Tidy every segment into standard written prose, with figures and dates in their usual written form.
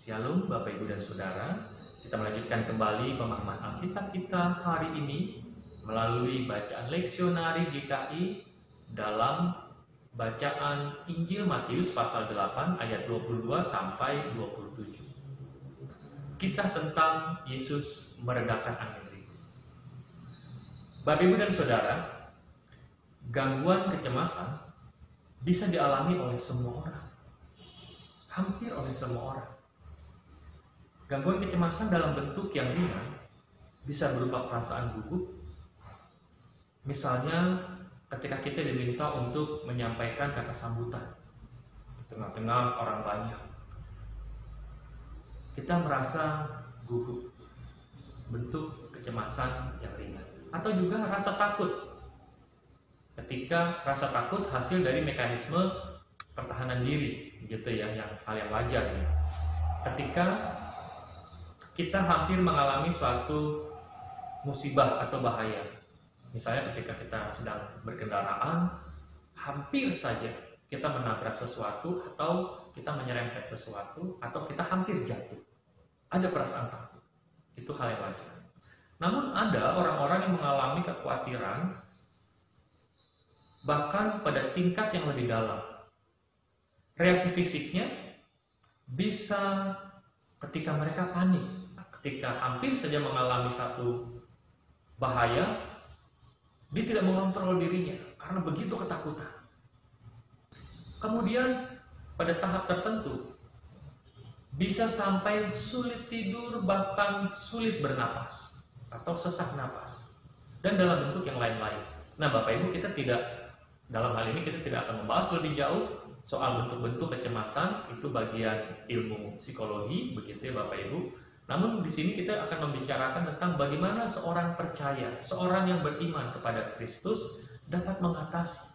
Shalom Bapak Ibu dan Saudara, kita melanjutkan kembali pemahaman Alkitab kita hari ini melalui bacaan leksionari GKI dalam bacaan Injil Matius pasal 8 ayat 22 sampai 27. Kisah tentang Yesus meredakan angin ribut. Bapak Ibu dan Saudara, gangguan kecemasan bisa dialami oleh semua orang. Hampir oleh semua orang. Gangguan kecemasan dalam bentuk yang ringan bisa berupa perasaan gugup. Misalnya ketika kita diminta untuk menyampaikan kata sambutan di tengah-tengah orang banyak. Kita merasa gugup, bentuk kecemasan yang ringan. Atau juga rasa takut. Ketika rasa takut hasil dari mekanisme pertahanan diri, gitu ya, yang hal yang wajar ya. Ketika kita hampir mengalami suatu musibah atau bahaya. Misalnya ketika kita sedang berkendaraan, hampir saja kita menabrak sesuatu atau kita menyerempet sesuatu atau kita hampir jatuh. Ada perasaan takut. Itu hal yang wajar. Namun ada orang-orang yang mengalami kekhawatiran bahkan pada tingkat yang lebih dalam. Reaksi fisiknya bisa ketika mereka panik, ketika hampir saja mengalami satu bahaya, dia tidak mengontrol dirinya karena begitu ketakutan. Kemudian pada tahap tertentu bisa sampai sulit tidur, bahkan sulit bernapas atau sesak napas, dan dalam bentuk yang lain-lain. Nah, Bapak Ibu, dalam hal ini kita tidak akan membahas lebih jauh soal bentuk-bentuk kecemasan, itu bagian ilmu psikologi, begitu ya Bapak Ibu. Namun di sini kita akan membicarakan tentang bagaimana seorang percaya, seorang yang beriman kepada Kristus dapat mengatasi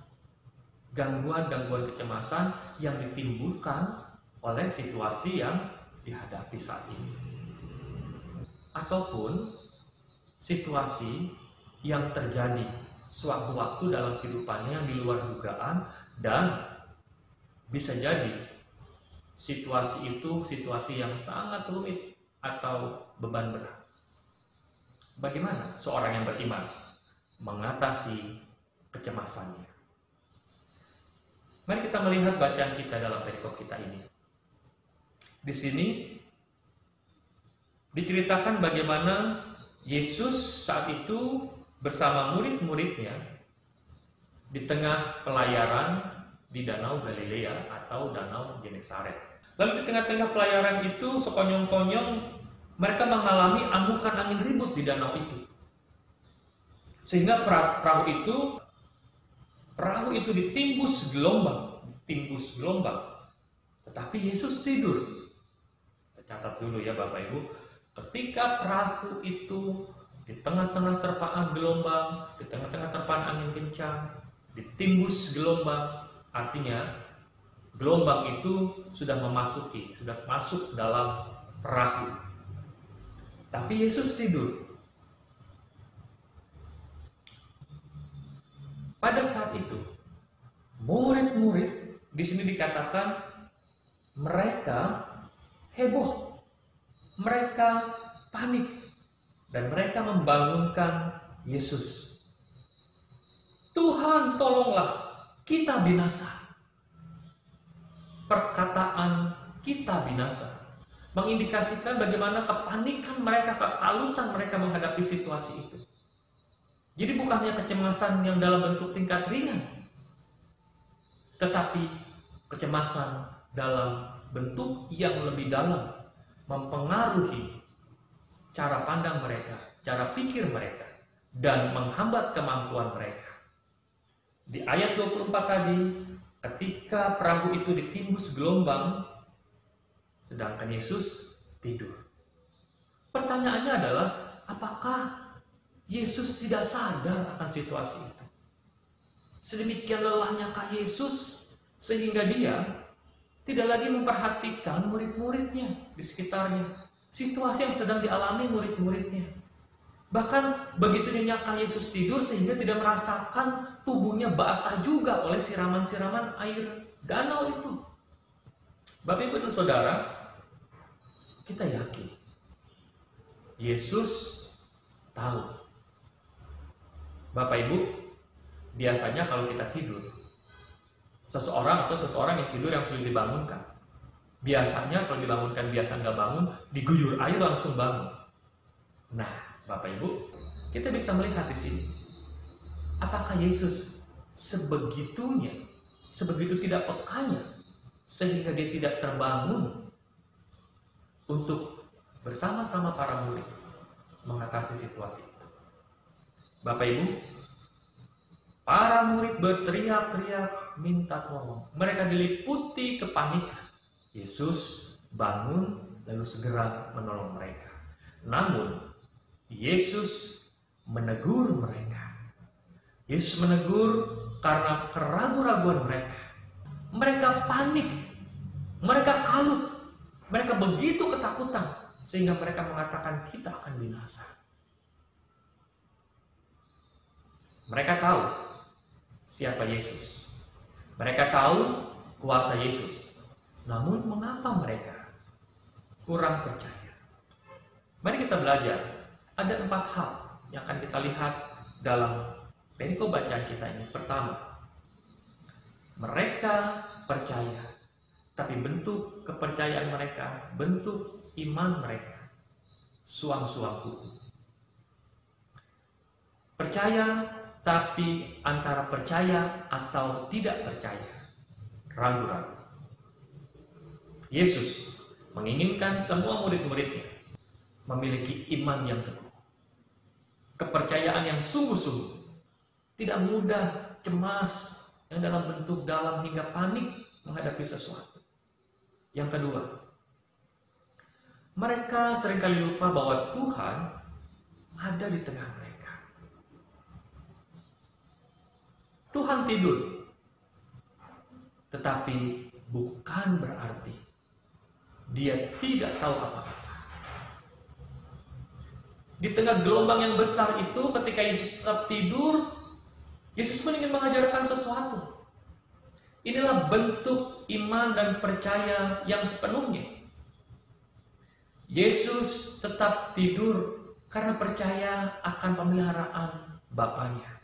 gangguan-gangguan kecemasan yang ditimbulkan oleh situasi yang dihadapi saat ini. Ataupun situasi yang terjadi sewaktu-waktu dalam kehidupannya yang di luar dugaan, dan bisa jadi situasi itu situasi yang sangat rumit atau beban berat. Bagaimana seorang yang beriman mengatasi kecemasannya? Mari kita melihat bacaan kita dalam perikop kita ini. Di sini diceritakan bagaimana Yesus saat itu bersama murid-muridnya di tengah pelayaran di Danau Galilea atau Danau Genesaret. Lalu di tengah-tengah pelayaran itu sekonyong-konyong mereka mengalami amukan angin ribut di danau itu. Sehingga perahu itu ditimbus gelombang. Tetapi Yesus tidur. Catat dulu ya Bapak Ibu. Ketika perahu itu di tengah-tengah terpaan gelombang, di tengah-tengah terpaan angin kencang, ditimbus gelombang, artinya gelombang itu sudah masuk dalam perahu. Tapi Yesus tidur. Pada saat itu, murid-murid di sini dikatakan mereka heboh, mereka panik, dan mereka membangunkan Yesus. Tuhan, tolonglah, kita binasa. Perkataan kita binasa mengindikasikan bagaimana kepanikan mereka, ketakutan mereka menghadapi situasi itu. Jadi bukannya kecemasan yang dalam bentuk tingkat ringan, tetapi kecemasan dalam bentuk yang lebih dalam, mempengaruhi cara pandang mereka, cara pikir mereka, dan menghambat kemampuan mereka. Di ayat 24 tadi, ketika perahu itu ditimbus gelombang, sedangkan Yesus tidur. Pertanyaannya adalah, apakah Yesus tidak sadar akan situasi itu? Sedemikian lelahnyakah Yesus sehingga dia tidak lagi memperhatikan murid-muridnya di sekitarnya, situasi yang sedang dialami murid-muridnya. Bahkan begitu nyenyakkah Yesus tidur sehingga tidak merasakan tubuhnya basah juga oleh siraman-siraman air danau itu. Bapak Ibu dan Saudara, kita yakin Yesus tahu. Bapak Ibu, biasanya kalau kita tidur, seseorang yang tidur yang sulit dibangunkan, biasanya kalau dibangunkan biasa nggak bangun, diguyur air langsung bangun. Nah, Bapak Ibu, kita bisa melihat di sini, apakah Yesus sebegitunya, sebegitu tidak pekanya, sehingga dia tidak terbangun untuk bersama-sama para murid mengatasi situasi itu. Bapak Ibu, para murid berteriak-teriak minta tolong. Mereka diliputi kepanikan. Yesus bangun lalu segera menolong mereka. Namun Yesus menegur mereka. Yesus menegur karena keraguan-raguan mereka. Mereka panik, mereka kalut, mereka begitu ketakutan sehingga mereka mengatakan kita akan binasa. Mereka tahu siapa Yesus. Mereka tahu kuasa Yesus. Namun mengapa mereka kurang percaya? Mari kita belajar. Ada 4 hal yang akan kita lihat dalam perikop bacaan kita ini. Pertama, mereka percaya, tapi bentuk kepercayaan mereka, bentuk iman mereka, suang-suang hukum. Percaya, tapi antara percaya atau tidak percaya, ragu-ragu. Yesus menginginkan semua murid-muridnya memiliki iman yang teguh, kepercayaan yang sungguh-sungguh, tidak mudah cemas yang dalam bentuk dalam hingga panik menghadapi sesuatu. Yang kedua, mereka seringkali lupa bahwa Tuhan ada di tengah mereka. Tuhan tidur, tetapi bukan berarti Dia tidak tahu apa-apa. Di tengah gelombang yang besar itu, ketika Yesus tetap tidur, Yesus pun ingin mengajarkan sesuatu. Inilah bentuk iman dan percaya yang sepenuhnya. Yesus tetap tidur karena percaya akan pemeliharaan Bapanya.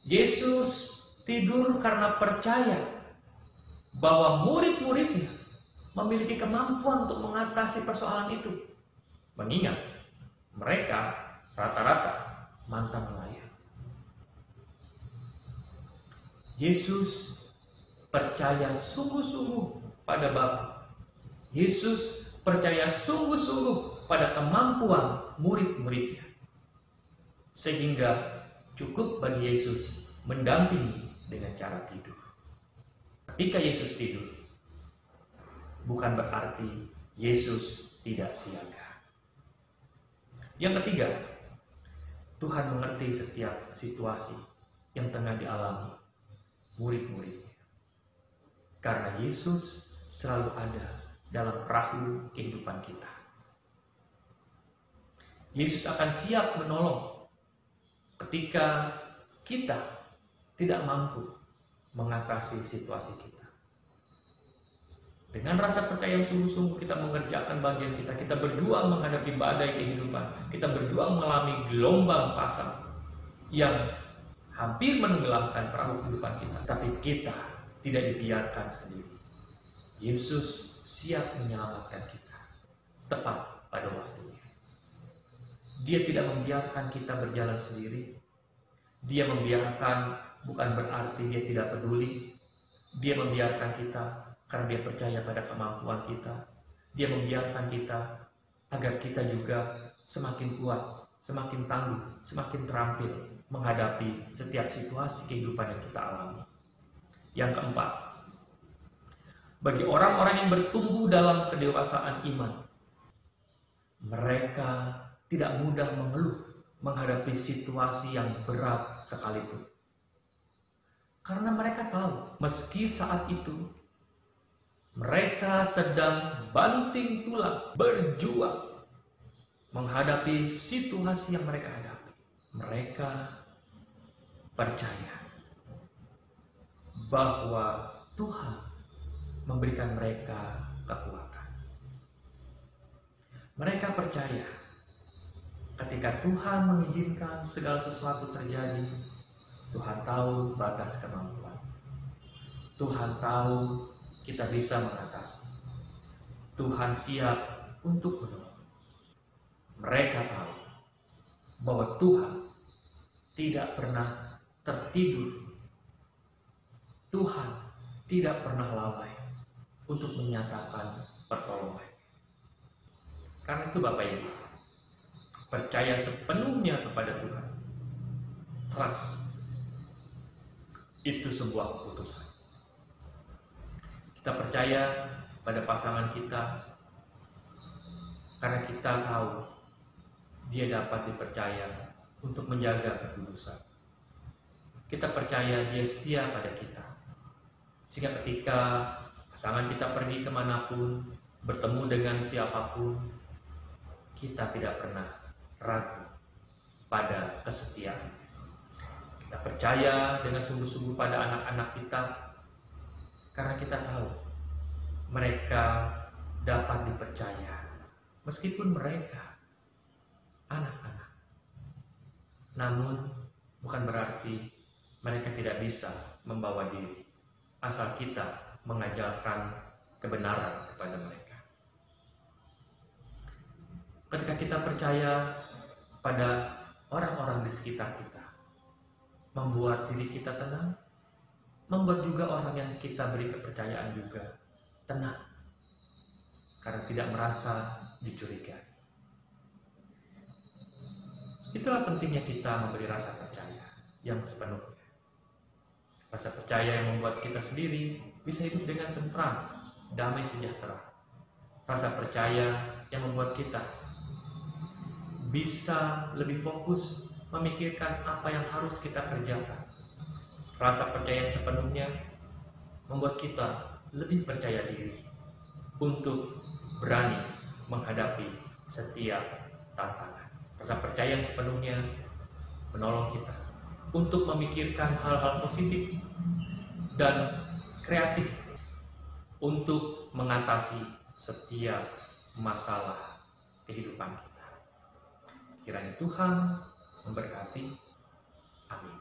Yesus tidur karena percaya bahwa murid-muridnya memiliki kemampuan untuk mengatasi persoalan itu. Mengingat mereka rata-rata mantan nelayan. Yesus percaya sungguh-sungguh pada Bapa. Yesus percaya sungguh-sungguh pada kemampuan murid-muridnya. Sehingga cukup bagi Yesus mendampingi dengan cara tidur. Ketika Yesus tidur, bukan berarti Yesus tidak siaga. Yang ketiga, Tuhan mengerti setiap situasi yang tengah dialami murid-muridnya. Karena Yesus selalu ada dalam perahu kehidupan kita. Yesus akan siap menolong ketika kita tidak mampu mengatasi situasi kita. Dengan rasa percaya yang sungguh-sungguh kita mengerjakan bagian kita. Kita berjuang menghadapi badai kehidupan. Kita berjuang mengalami gelombang pasang yang hampir menenggelamkan perahu kehidupan kita. Tapi kita tidak dibiarkan sendiri. Yesus siap menyelamatkan kita tepat pada waktunya. Dia tidak membiarkan kita berjalan sendiri. Dia membiarkan bukan berarti dia tidak peduli. Dia membiarkan kita karena dia percaya pada kemampuan kita. Dia membiarkan kita agar kita juga semakin kuat, semakin tangguh, semakin terampil menghadapi setiap situasi kehidupan yang kita alami. Yang keempat, bagi orang-orang yang bertumbuh dalam kedewasaan iman, mereka tidak mudah mengeluh menghadapi situasi yang berat sekalipun. Karena mereka tahu, meski saat itu mereka sedang banting tulang, berjuang menghadapi situasi yang mereka hadapi. Mereka percaya bahwa Tuhan memberikan mereka kekuatan. Mereka percaya ketika Tuhan mengizinkan segala sesuatu terjadi, Tuhan tahu batas kemampuan. Tuhan tahu kita bisa mengatasi. Tuhan siap untuk menolong. Mereka tahu bahwa Tuhan tidak pernah tertidur. Tuhan tidak pernah lalai untuk menyatakan pertolongan. Karena itu Bapak Ibu, percaya sepenuhnya kepada Tuhan. Trust itu sebuah keputusan. Kita percaya pada pasangan kita karena kita tahu dia dapat dipercaya untuk menjaga kekudusan. Kita percaya dia setia pada kita, sehingga ketika pasangan kita pergi kemanapun, bertemu dengan siapapun, kita tidak pernah ragu pada kesetiaan. Kita percaya dengan sungguh-sungguh pada anak-anak kita, karena kita tahu mereka dapat dipercaya, meskipun mereka anak-anak. Namun bukan berarti mereka tidak bisa membawa diri, asal kita mengajarkan kebenaran kepada mereka. Ketika kita percaya pada orang-orang di sekitar kita, membuat diri kita tenang, membuat juga orang yang kita beri kepercayaan juga tenang, karena tidak merasa dicurigai. Itulah pentingnya kita memberi rasa percaya yang sepenuhnya. Rasa percaya yang membuat kita sendiri bisa hidup dengan tentram, damai sejahtera. Rasa percaya yang membuat kita bisa lebih fokus memikirkan apa yang harus kita kerjakan. Rasa percaya yang sepenuhnya membuat kita lebih percaya diri untuk berani menghadapi setiap tantangan. Rasa percaya yang sepenuhnya menolong kita untuk memikirkan hal-hal positif dan kreatif untuk mengatasi setiap masalah kehidupan kita. Kiranya Tuhan memberkati. Amin.